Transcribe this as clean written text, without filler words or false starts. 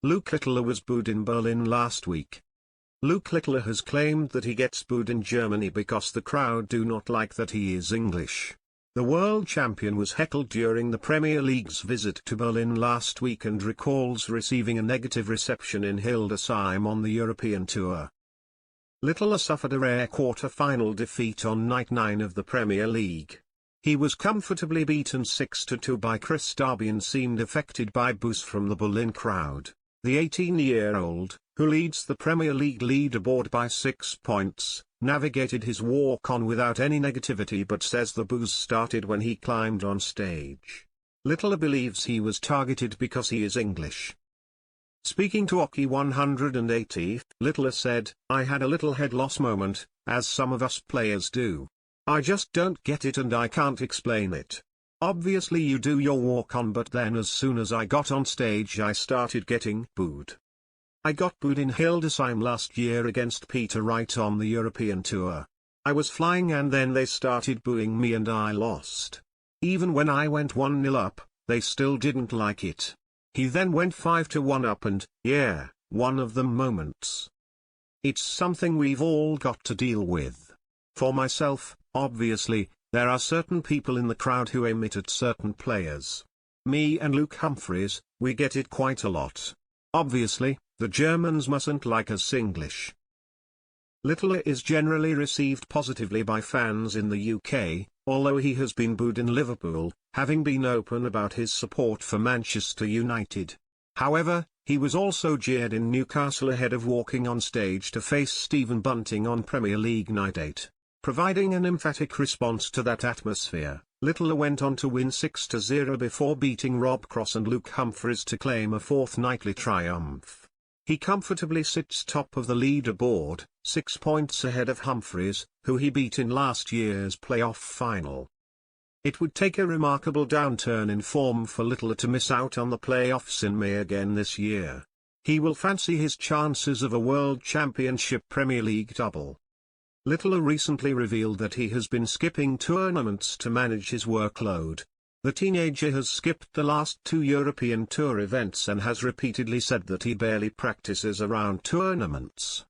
Luke Littler was booed in Berlin last week. Luke Littler has claimed that he gets booed in Germany because the crowd do not like that he is English. The world champion was heckled during the Premier League's visit to Berlin last week and recalls receiving a negative reception in Hildesheim on the European Tour. Littler suffered a rare quarter-final defeat on night 9 of the Premier League. He was comfortably beaten 6-2 by Chris Darby and seemed affected by boos from the Berlin crowd. The 18-year-old, who leads the Premier League leaderboard by 6 points, navigated his walk-on without any negativity but says the boos started when he climbed on stage. Littler believes he was targeted because he is English. Speaking to Hockey 180, Littler said, "I had a little head loss moment, as some of us players do. I just don't get it and I can't explain it. Obviously you do your walk-on, but then as soon as I got on stage I started getting booed. I got booed in Hildesheim last year against Peter Wright on the European Tour. I was flying and then they started booing me and I lost. Even when I went 1-0 up, they still didn't like it. He then went 5-1 up and, yeah, one of them moments. It's something we've all got to deal with. For myself, obviously, there are certain people in the crowd who aim it at certain players. Me and Luke Humphries, we get it quite a lot. Obviously, the Germans mustn't like us English." Littler is generally received positively by fans in the UK, although he has been booed in Liverpool, having been open about his support for Manchester United. However, he was also jeered in Newcastle ahead of walking on stage to face Stephen Bunting on Premier League Night 8. Providing an emphatic response to that atmosphere, Littler went on to win 6-0 before beating Rob Cross and Luke Humphries to claim a fourth nightly triumph. He comfortably sits top of the leaderboard, 6 points ahead of Humphries, who he beat in last year's playoff final. It would take a remarkable downturn in form for Littler to miss out on the playoffs in May again this year. He will fancy his chances of a World Championship Premier League double. Littler recently revealed that he has been skipping tournaments to manage his workload. The teenager has skipped the last 2 European Tour events and has repeatedly said that he barely practices around tournaments.